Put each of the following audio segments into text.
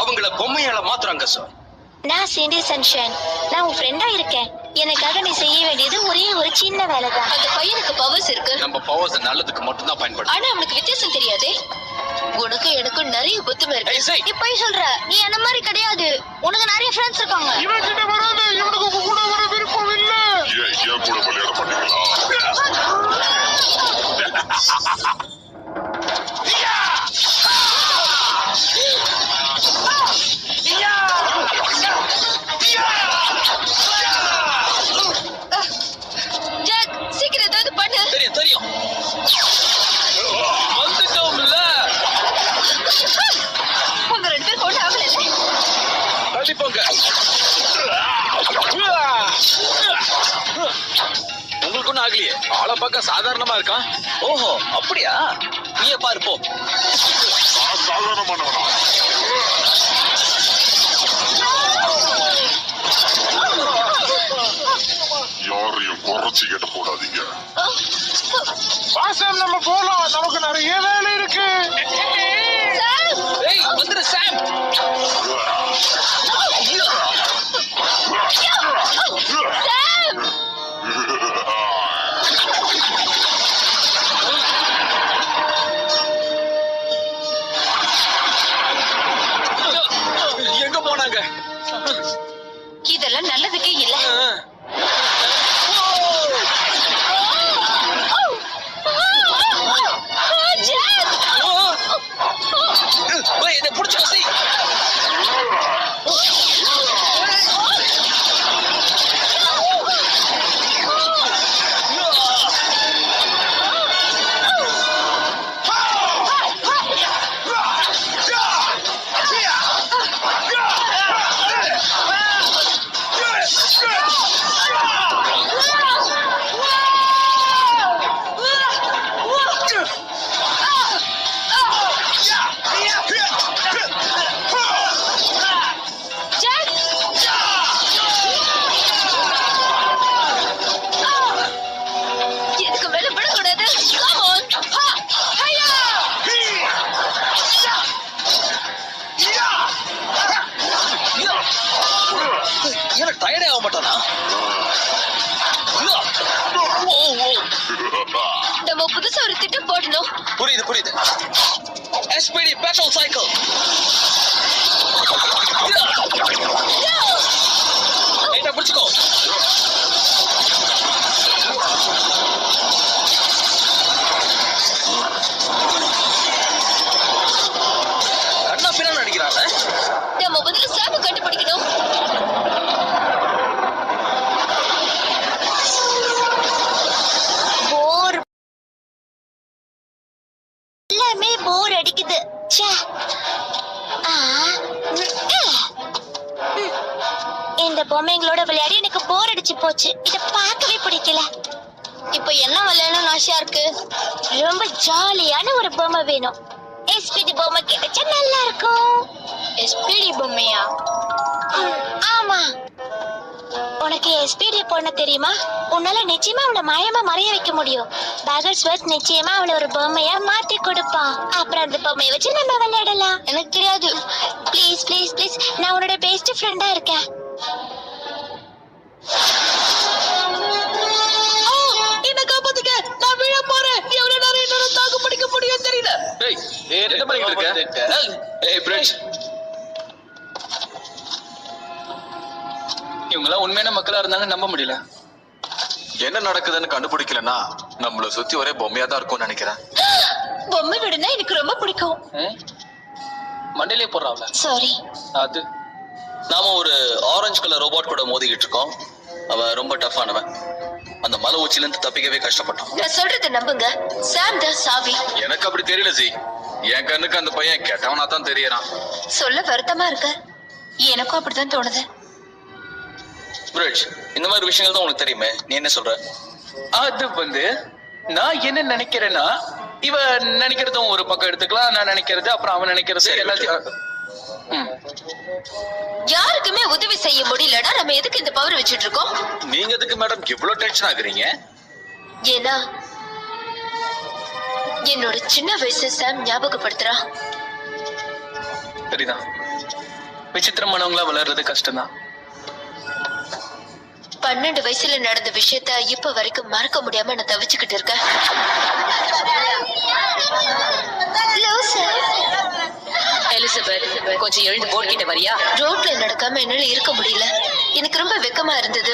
அவங்கள பொம்மையால மாத்துறாங்க சார். நான் சிண்டி சன்ஷைன், நான் உன் ஃப்ரெண்டா இருக்கேன். எனக்காக நீ செய்ய வேண்டியது ஒரே ஒரு சின்ன வேலை தான். அந்த பையனுக்கு பவர்ஸ் இருக்கு. நம்ம பவர்ஸ் நல்லதுக்கு மட்டும் தான் பயன்படுது. ஆனா அவனுக்கு வித்தியாசம் தெரியாதே. உனக்கு எனக்கு நிறைய புத்துமை இருக்கு. நீ போய் சொல்ற, நீ என்ன மாதிரி கிடையாது. உனக்கு நிறைய ஃப்ரெண்ட்ஸ் இருக்காங்க. இவன் கிட்ட வராத, இவனுக்கு கூட வர விருப்பம் இல்ல. ஏன் கூட விளையாட மாட்டீங்களா? சீக்கிரம் ஏதாவது பண்ணு. தெரியும் தெரியும். வந்துட்டோம்ல. உங்க ரெண்டு பேர் கொண்டு ஆகல. கண்டிப்பாங்க. உங்களுக்கு ஒன்னும் ஆகலையே. ஆளை பார்க்க சாதாரணமா இருக்கான். ஓஹோ அப்படியா? நீயே பாரு போ. சாதாரணமானவனா? யாரையும் குறைச்சி கேட்ட போடாதீங்க. வாசம், நம்ம போலாம். நமக்கு நிறைய வேலை இருக்கு. ஏய் வந்துரு சாம். எங்க போனாங்க? இதெல்லாம் நல்லதுக்கே இல்ல. என்ன புடிச்சு செய். டயர்டே ஆக மாட்டானா? நம்ம புதுசா ஒரு திட்டம் போடணும். புரியுது புரியுது. SPD petrol cycle. என்ன புடிச்சுக்கோ. கண்ணா பின்னா நடிக்கிறாங்க. நம்ம முதல்ல சாம கண்டுபிடிக்கணும். போர் அடிக்குது. இந்த பொம்மைங்களோட விளையாடி எனக்கு போர் அடிச்சு போச்சு. இத பார்க்கவே பிடிக்கல. இப்ப என்ன விளையாடணும்னு ஆசையா இருக்கு? ரொம்ப ஜாலியான ஒரு பொம்மை வேணும். SPD பொம்மை கிடைச்சா நல்லா இருக்கும். SPD பொம்மையா? ஆமா. உனக்கு SPD பொண்ணு தெரியுமா? உன்னால நிச்சயமா அவளை மாயமா மறைய வைக்க முடியும். பேகர்ஸ்வர்த் நிச்சயமா அவளை ஒரு பொம்மையா மாத்தி கொடுப்பான். அப்புறம் அந்த பொம்மையை வச்சு நம்ம விளையாடலாம். எனக்கு தெரியாது. ப்ளீஸ் ப்ளீஸ் ப்ளீஸ், நான் உன்னோட பெஸ்ட் ஃப்ரெண்டா இருக்கேன். என்ன காப்பாத்துக்க, நான் விழ போறேன். எவ்வளவு நேரம் என்னால தாக்கு பிடிக்க முடியும் தெரியும்? ஏய் பிரிட்ஜ், இவங்கெல்லாம் உண்மையான மக்களா இருந்தாலும் நம்ப முடியல. என்ன நடக்குதுன்னு கண்டுபிடிக்கலன்னா நம்மள சுத்தி ஒரே பொம்மையா தான் இருக்கும்னு நினைக்கிறேன். பொம்மை விடுனா எனக்கு ரொம்ப பிடிக்கும். மண்டையிலே போடுறாப்ல. சாரி. அது நாம ஒரு ஆரஞ்சு கலர் ரோபோட் கூட மோதிக்கிட்டு இருக்கோம். அவன் ரொம்ப டஃப்பானவன். அந்த மலை உச்சில இருந்து தப்பிக்கவே கஷ்டப்பட்டான். நான் சொல்றத நம்புங்க. சாம் தான் சாவி. எனக்கு அப்படி தெரியல ஜி. என் கண்ணுக்கு அந்த பையன் கெட்டவனா தான் தெரியறான். சொல்ல வருத்தமா இருக்கு. எனக்கும் அப்படித்தான் தோணுது. பிரிட்ஜ், இந்த மாதிரி விஷயங்கள் தான் உனக்கு தெரியுமே, நீ என்ன சொல்ற? அது நான் என்ன நினைக்கிறேன்னா, இவ நினைக்கிறதும் ஒரு பக்கம் எடுத்துக்கலாம், நான் நினைக்கிறது அப்புறம் அவன் நினைக்கிறது எல்லாத்தையும். யாருக்குமே உதவி செய்ய முடியலன்னா நம்ம எதுக்கு இந்த பவர் வச்சிட்டு இருக்கோம்? நீங்க எதுக்கு மேடம் இவ்வளவு டென்ஷன் ஆகுறீங்க? ஏன்னா என்னோட சின்ன வயசு சாம் ஞாபகப்படுத்துறா. சரிதான், விசித்திரமானவங்களா வளர்றது கஷ்டம்தான். 12 வயசுல நடந்த விஷயத்த இப்ப வரைக்கும் மறக்க முடியாம நான் தவிச்சுக்கிட்டு இருக்கேன். எலிசபெத், கொஞ்சம் எழுந்து போர்ட் கிட்ட வரியா? ரோட்ல நடக்காம என்னால இருக்க முடியல. எனக்கு ரொம்ப வெக்கமா இருந்தது.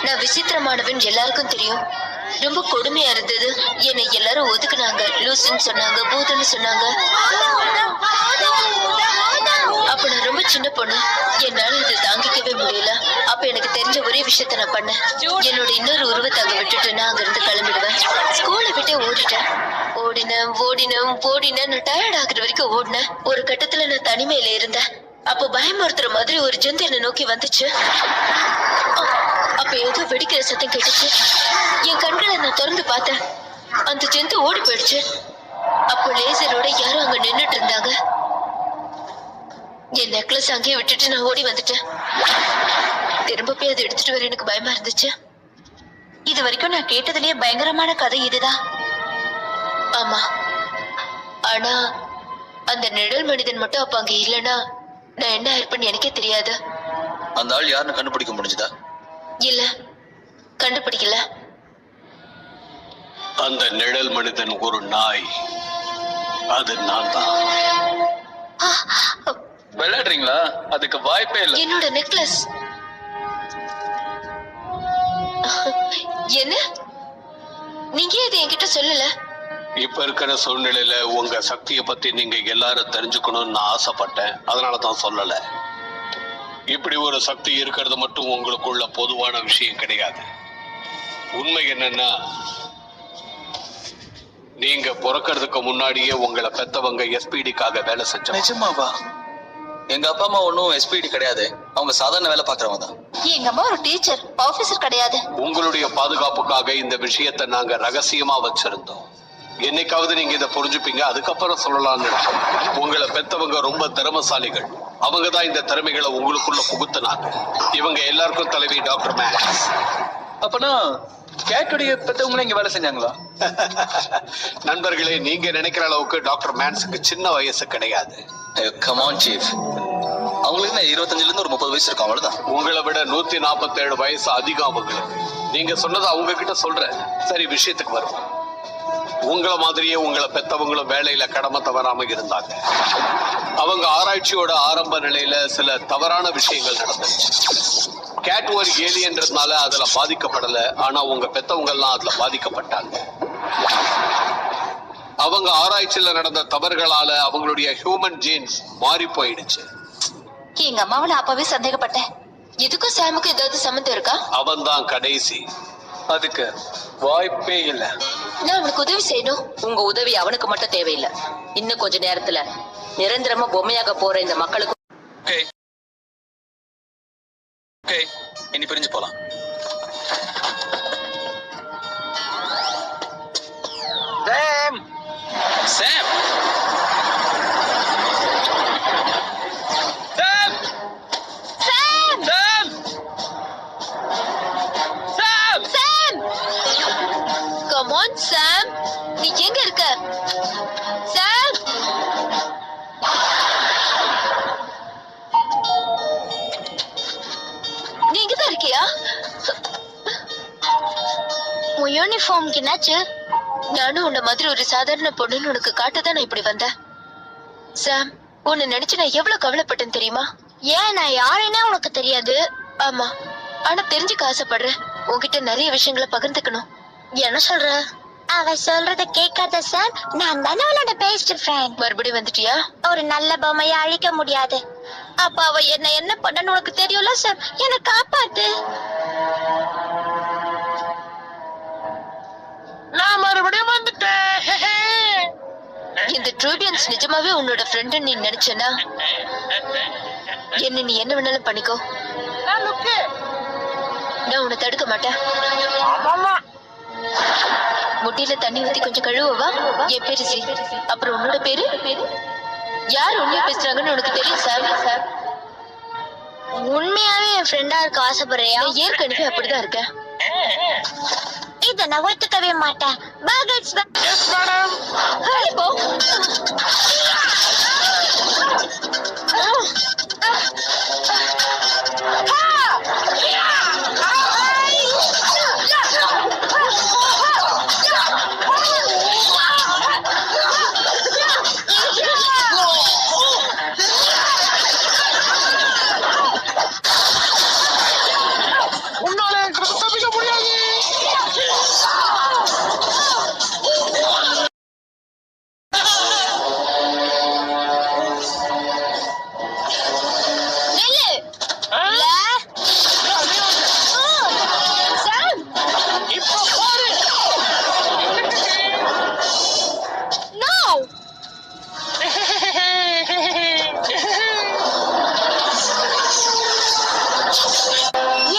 நான் விசித்திரமானவன் எல்லாருக்கும் தெரியும். ரொம்ப கொடுமையா இருந்தது. என்னை எல்லாரும் ஒதுக்குனாங்க. லூசுன்னு சொன்னாங்க, பூதன்னு சொன்னாங்க. அப்ப நான் ரொம்ப சின்ன பொண்ணு. என்னால இது தாங்கிக்கவே முடியல. அப்ப எனக்கு தெரிஞ்ச ஒரே விஷயத்த நான் பண்ணேன். என்னோட இன்னொரு உருவத்தை அங்க விட்டுட்டு நான் அங்க இருந்து கிளம்பிடுவேன். ஸ்கூலை விட்டே ஓடிட்டேன். ஓடினேன். நான் டயர்ட் ஆகுற வரைக்கும் ஓடினேன். ஒரு கட்டத்துல நான் தனிமையில இருந்தேன். அப்ப பயமுறுத்துற மாதிரி ஒரு ஜந்து என்னை நோக்கி வந்துச்சு. அப்ப ஏதோ வெடிக்கிற சத்தம் கேட்டுச்சு. என் கண்களை நான் திறந்து பார்த்தேன். அந்த ஜந்து ஓடி போயிடுச்சு. அப்போ லேசரோட யாரும் அங்க நின்னுட்டு இருந்தாங்க. என் நெக்லஸ் அங்கேயே விட்டுட்டு நான் ஓடி வந்துட்டேன். திரும்ப போய் அதை எடுத்துட்டு வர எனக்கு பயமா இருந்துச்சு. இது வரைக்கும் நான் கேட்டதுலயே பயங்கரமான கதை இதுதான். ஆமா, ஆனா அந்த நிழல் மனிதன் மட்டும் அப்ப அங்க இல்லைன்னா நான் என்ன ஆயிருப்பேன்னு எனக்கே தெரியாது. அந்த ஆள் யாருன்னு கண்டுபிடிக்க முடிஞ்சதா? இல்ல, கண்டுபிடிக்கல. அந்த நிழல் மனிதன் ஒரு நாய். அது நான் தான். விளையாடுறீங்களா? அதுக்கு வாய்ப்பே இல்ல. என்னோட நெக்லஸ். என்ன? நீங்க இது என்கிட்ட சொல்லல? இப்ப இருக்கிற சூழ்நிலையில உங்க சக்தியை பத்தி நீங்க எல்லாரும் தெரிஞ்சுக்கணும்னு நான் ஆசைப்பட்டேன். அதனாலதான் சொல்லல. இப்படி ஒரு சக்தி இருக்கிறது மட்டும் உங்களுக்குள்ள பொதுவான விஷயம் கிடையாது. உண்மை என்னன்னா, நீங்க பிறக்கிறதுக்கு முன்னாடியே உங்களை பெத்தவங்க எஸ்பிடிக்காக வேலை செஞ்சாங்க. நிஜமாவா? எங்க அப்பா அம்மா ஒன்னும் எஸ்பிடி கிடையாது. அவங்க சாதாரண வேலை பாக்குறவங்க தான். எங்க அம்மா ஒரு டீச்சர், ஆபீசர் கிடையாது. உங்களுடைய பாதுகாப்புக்காக இந்த விஷயத்தை நாங்க ரகசியமா வச்சிருந்தோம். என்னைக்காவது நீங்க இதை புரிஞ்சுப்பீங்க, அதுக்கப்புறம் சொல்லலாம்னு. உங்களை பெத்தவங்க ரொம்ப திறமசாலிகள். அவங்க தான் இந்த திறமைகளை உங்களுக்குள்ள புகுத்தினாங்க. இவங்க எல்லாருக்கும் தலைவி டாக்டர் மேக்ஸ். அப்பனா கேட்டுடைய பெத்தவங்களும் இங்க வேலை செஞ்சாங்களா? நண்பர்களே, நீங்க நினைக்கிற அளவுக்கு டாக்டர் மேன்ஸுக்கு சின்ன வயசு கிடையாது. கமான் சீஃப், அவங்களுக்கு 25ல இருந்து ஒரு 30 வயசு இருக்கும், அவ்வளவுதான். உங்களை விட 147 வயசு அதிகம் அவங்களுக்கு. நீங்க சொன்னதை அவங்க கிட்ட சொல்றேன். சரி, விஷயத்துக்கு வரும். உங்களை மாதிரியே உங்களை பெத்தவங்களும் வேலையில கடமை தவறாம இருந்தாங்க. அவங்க ஆராய்ச்சியோட ஆரம்ப நிலையில சில தவறான விஷயங்கள் நடந்துச்சு. கேட் ஒரு ஏலியன்றதுனால அதுல பாதிக்கப்படல. ஆனா உங்க பெத்தவங்க எல்லாம் அதுல பாதிக்கப்பட்டாங்க. அவங்க ஆராய்ச்சியில நடந்த தவறுகளால அவங்களுடைய ஹியூமன் ஜீன்ஸ் மாறி போயிடுச்சு. எங்க அம்மாவை அப்பவே சந்தேகப்பட்டேன். இதுக்கும் சாமுக்கு ஏதாவது சம்மந்தம் இருக்கா? அவன் தான் கடைசி. அதுக்கு வாய்ப்பே இல்ல. நான் அவனுக்கு உதவி செய்யணும். உங்க உதவி அவனுக்கு மட்டும் தேவையில்லை. இன்னும் கொஞ்ச நேரத்துல நிரந்தரமா பொம்மையாக போற இந்த மக்களுக்கு இனி பிரிஞ்சு போலாம். சாம், சாம், சாம், சாம், சாம், சாம்! கம் ஆன் சாம், நீ எங்க இருக்க? சாம்! நீ இங்கதான் இருக்கியா? உன் யூனிஃபார்ம்க்கு என்னாச்சு? நானும் உன்ன மாதிரி ஒரு சாதாரண பொண்ணுன்னு உனக்கு காட்டதான் நான் இப்படி வந்தேன். சாம், உன்னை நினைச்சு நான் எவ்வளவு கவலைப்பட்டேன் தெரியுமா? ஏன் நான் யாருன்னே உனக்கு தெரியாது. ஆமா, ஆனா தெரிஞ்சுக்க ஆசைப்படுறேன். உன்கிட்ட நிறைய விஷயங்களை பகிர்ந்துக்கணும். என்ன சொல்ற? அவ சொல்றத கேட்காத சார். நான் தானே அவளோட பெஸ்ட் ஃப்ரெண்ட். மறுபடியும் வந்துட்டியா? ஒரு நல்ல பொம்மையை அழிக்க முடியாது. அப்ப அவ என்ன பண்ணன்னு உனக்கு தெரியும்ல சார். என்ன காப்பாத்து. நான் மறுபடியும் வந்துட்டேன். இந்த ட்ரூபியன்ஸ் நிஜமாவே உன்னோட ஃப்ரெண்ட் நீ நினைச்சனா என்ன நீ என்ன வேணாலும் பண்ணிக்கோ. நான் லுக்கு. நான் உன்னை தடுக்க மாட்டேன். ஆமாமா. முட்டியில தண்ணி ஊத்தி கொஞ்சம் கழுவவா? என் பேரு சி. அப்புறம் உன்னோட பேரு? யார் உண்மையா பேசுறாங்கன்னு உனக்கு தெரியும் சார். உண்மையாவே என் ஃப்ரெண்டா இருக்க ஆசைப்படுறியா? நான் ஏற்கனவே அப்படிதான் இருக்கேன். இத நான் ஒத்துக்கவே மாட்டேன். பகல்ஸ் எஸ் மேடம். போ. உன்னால எனக்கு தப்பிக்க முடியாது. நில்லு. இல்ல. சாம். இப்போ பாரு. நோ.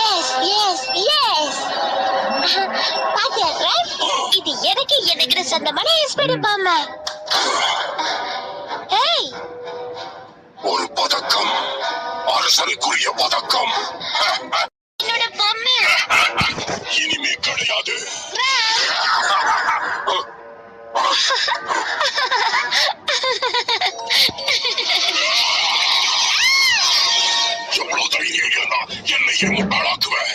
Yes yes yes. பாத்தியா கிராப்? இது எனக்கு சொந்தமான எஸ்பிடி பொம்மை. ஏய், ஒரு பதக்கம், அரசனுக்குரிய பதக்கம். என்னோட பொம்மை. இனிமே கிடையாது. எவ்வளவு தைரியம் இருந்தா என்னையே முட்டாளாக்குவேன்.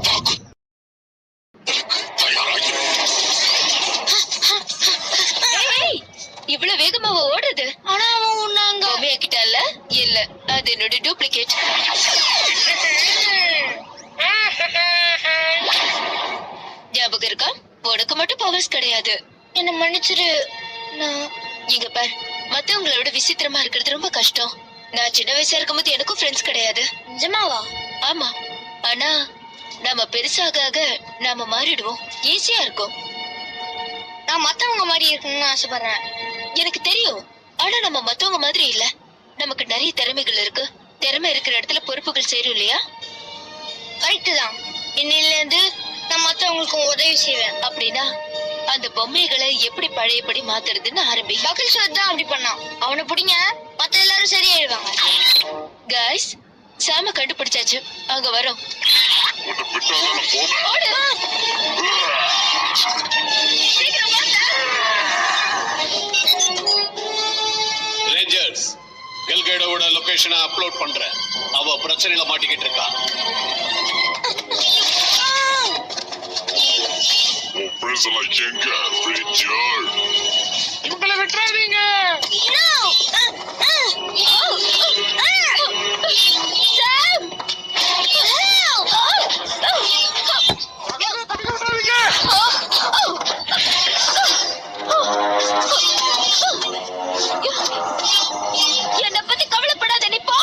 தாக்கு தயாராகி. ஏய், இவ்வளவு வேகமாவா ஓடுது? ஆனா அவன் உன்னாங்க. பொம்மையாக்கிட்டால? இல்ல, அது என்னோட டூப்ளிகேட். ஞாபகம் இருக்கா? உனக்கு மட்டும் பவர்ஸ் கிடையாது. என்ன மன்னிச்சிரு. நான் இங்க பார், மத்தவங்களோட விசித்திரமா இருக்கிறது ரொம்ப கஷ்டம். நான் சின்ன வயசா இருக்கும்போது எனக்கும் ஃப்ரெண்ட்ஸ் கிடையாது. நிஜமாவா? ஆமா, ஆனா நாம பெருசாக ஆக நாம மாறிடுவோம். ஈஸியா இருக்கும். நான் மத்தவங்க மாதிரி இருக்கணும்னு ஆசைப்படுறேன். எனக்கு தெரியும், ஆனா நம்ம மத்தவங்க மாதிரி இல்ல. நமக்கு நிறைய திறமைகள் இருக்கு. திறமை இருக்கிற இடத்துல பொறுப்புகள் சேரும் இல்லையா? கரெக்ட் தான். இன்னில இருந்து நான் மத்தவங்களுக்கு உதவி செய்வேன். அப்படின்னா அந்த பொம்மைகளை எப்படி பழையபடி மாத்துறதுன்னு ஆரம்பி. பகல் ஷாட் தான் அப்படி பண்ணான். அவனை பிடிங்க, மத்த எல்லாரும் சரியாயிடுவாங்க. கைஸ், சாம கண்டுபிடிச்சாச்சு. அங்க வரோம். உன்னை விட்டாதான் நான் போவேன். ஓடு. ரேஞ்சர்ஸ், கெல்கேடோட லொகேஷனை அப்லோட் பண்றேன். அவ பிரச்சனையில மாட்டிக்கிட்டு இருக்கா. உன் ஃப்ரெண்ட்ஸ் எல்லாம் எங்க? ரேஞ்சர். இவங்களை விட்டுறாதீங்க. சாம்! தப்பிக்க விட்டுறாதீங்க. என்னை பத்தி கவலைப்படாத, நீ போ.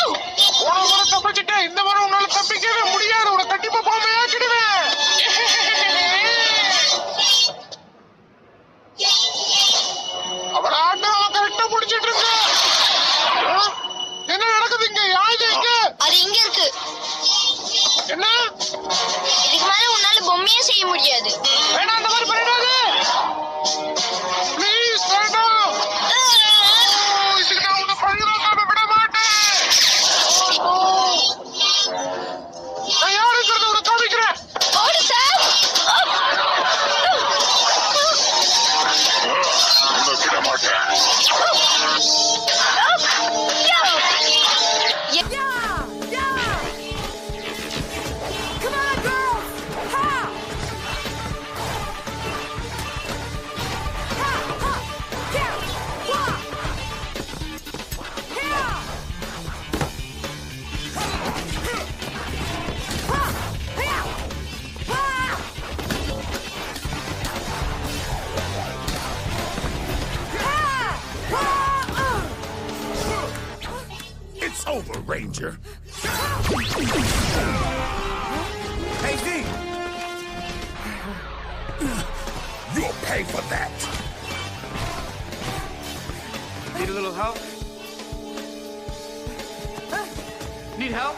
போன முறை தப்பிச்சுட்டேன். இந்த முறை உன்னால தப்பிக்கவே முடியாது. உன்னை கண்டிப்பா பொம்மையாக்கிடுவேன். அவளை ஆட்டம் கரெக்டா முடிச்சிட்டு இருக்க. என்ன நடக்குது இங்க? யாரு இங்க? அது இங்க இருக்கு. over, Ranger. Hey, Z! You'll pay for that. Need a little help? Need help?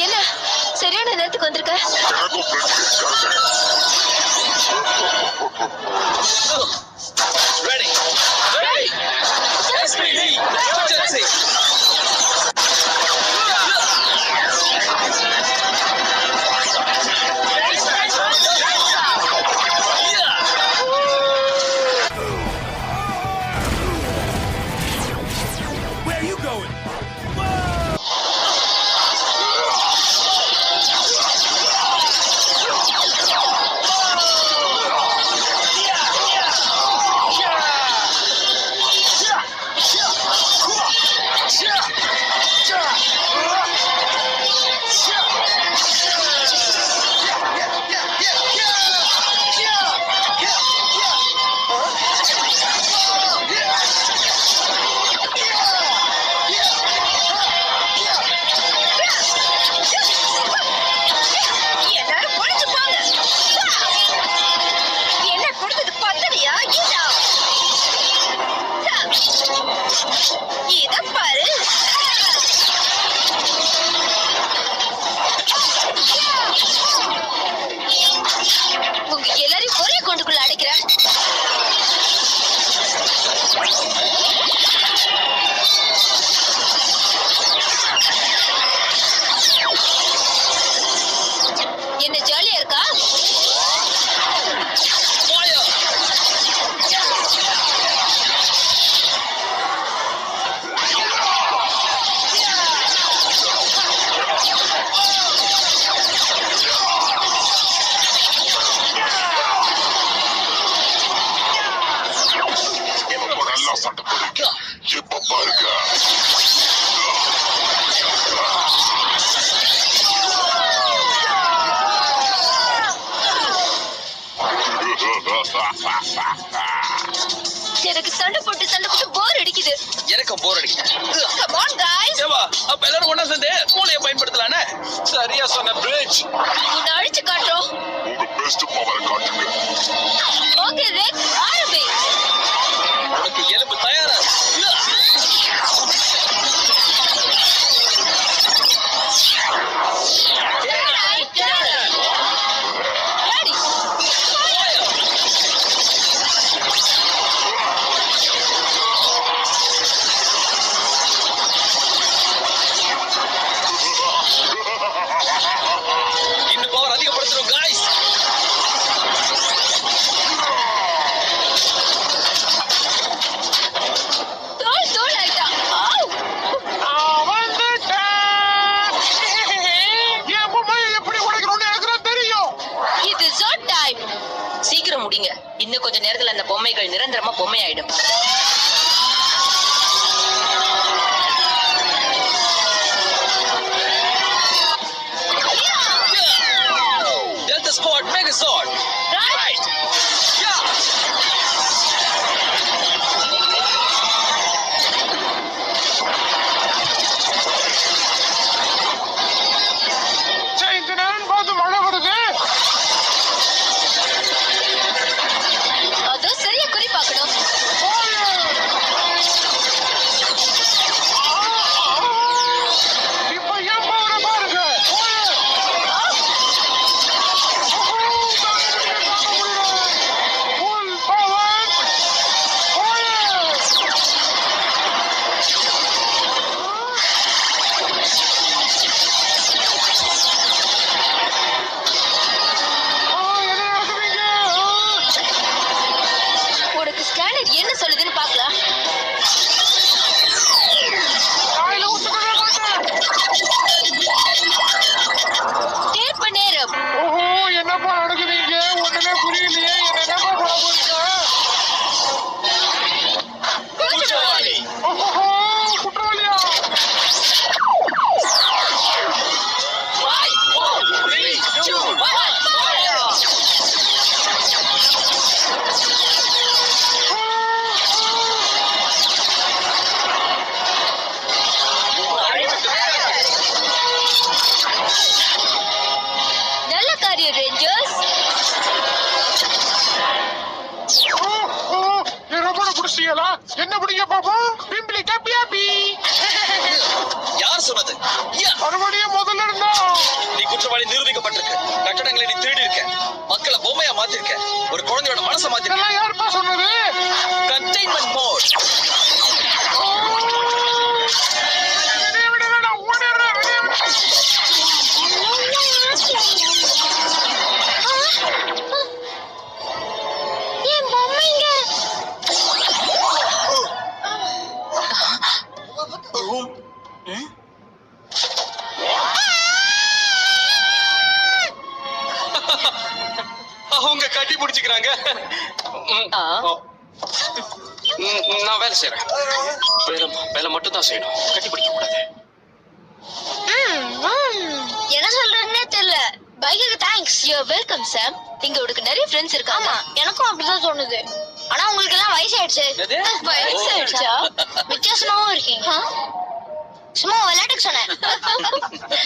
என்ன சரியான நேரத்துக்கு வந்திருக்க? எனக்கும் friends இருக்காங்க. Ready. Ready. SPD. Emergency. Where are you going? எல்லாரும் பொழைச்சு போங்க. என்ன கொடுத்தது பத்தலையா? இத பாரு. உங்க எல்லாரையும் ஒரே கொண்டுக்குள்ள அடைக்கிறேன். என்ன ஜாலியா இருக்கா? Fire. இப்ப நல்லா சண்டை போடுங்க. இப்ப பாருங்க. எனக்கு சண்டை போட்டு போர் அடிக்குது. எனக்கு போர் அடிக்குது. Come on guys. ஏவா, அப்ப எல்லாரும் ஒண்ணா சேர்ந்து மூளையை பயன்படுத்தலானே. சரியா சொன்ன பிரிட்ஜ். உன்னை அழிச்சு காட்டுறோம். உங்க பெஸ்ட் பவரை காட்டுங்க. ஓகே ரெக்ஸ், ஆரம்பி. உனக்கு எலும்பு தயாரா? Ready. இன்னும் பவர் அதிகப்படுத்துறோம் guys. தோல் ஆயிட்டா. ஆவ். வந்துட்டேன். என் பொம்மையை எப்படி உடைக்கணும்னு எனக்கு தான் தெரியும். இது ஜோட் டைம். சீக்கிரம் முடிங்க. இன்னும் கொஞ்ச நேரத்துல அந்த பொம்மைகள் நிரந்தரமா பொம்மையாயிடும். Delta Squad Megazord. Right. சரி, இந்த நேரம் பார்த்து மழை வருது. அது சரியா குறி பார்க்கணும். இப்ப என் பவரை பாருங்க. Full power. என்ன நடக்குதுங்க? உனக்கு ஸ்கேனர் என்ன சொல்லுதுன்னு பார்க்கலாம். வாயில ஊத்திக்கவே மாட்டேன். தேர்ப்ப நேரம். ஓஹோ, என்னப்பா நடக்குதுங்க? ஒண்ணுமே புரியலையே. என்னப்பா பண்ண போறீங்க? குற்றவாளி. ஓஹோ, குற்றவாளியா? 5, 4, 3, 2, 1. Fire. பிடிப்பீங்களா? என்ன பிடிக்க பாப்போம்? பிம்பிளி கப்பியாப்பி. யார் சொன்னது? மறுபடியும் முதல்ல இருந்தா. நீ குற்றவாளி நிரூபிக்கப்பட்டிருக்க. கட்டடங்களை நீ திருடி இருக்க. மக்களை பொம்மையா மாத்திருக்க. ஒரு குழந்தையோட மனசை மாத்திருக்க. இதெல்லாம் யாருப்பா சொன்னது? Containment mode. விட வேணாம், ஓடிடுறேன், விட வேணாம். என் பொம்மைங்க. அவங்க கட்டி பிடிச்சுக்கிறாங்க. நான் வேலை செய்யறேன். வேலை மட்டும் தான் செய்யணும். கட்டி பிடிக்க கூடாது. என்ன சொல்றதுன்னே தெரியல. பைக்குக்கு தேங்க்ஸ். யூ ஆர் வெல்கம் சாம். இங்க உனக்கு நிறைய ஃப்ரெண்ட்ஸ் இருக்காங்க. ஆமா, எனக்கும் அப்படிதான் தோணுது. ஆனா உங்களுக்கு எல்லாம் வயசாயிடுச்சு. வயசாயிடுச்சா? வித்தியாசமாவும் இருக்கீங்க. சும்மா விளையாட்டுக்கு சொன்னேன்.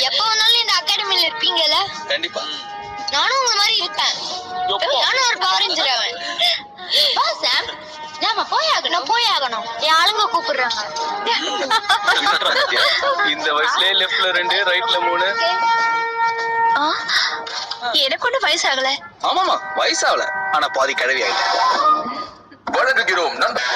எப்ப வந்தாலும் இந்த அகாடமில இருப்பீங்கல்ல? கண்டிப்பா. நானும் உங்க மாதிரி இருப்பேன். நானும் ஒரு பவர் ரேஞ்சர் ஆவேன். வா சாம், நாம போயாகணும். என் ஆளுங்க கூப்பிடுறாங்க. இந்த வயசுலயே லெஃப்ட்ல 2 ரைட்ல 3. எனக்கு ஒன்னும் வயசாகல. ஆமாமா, வயசாவல. ஆனா பாதி கிழவி ஆயிட்டேன். வணங்குகிறோம் நண்பர்.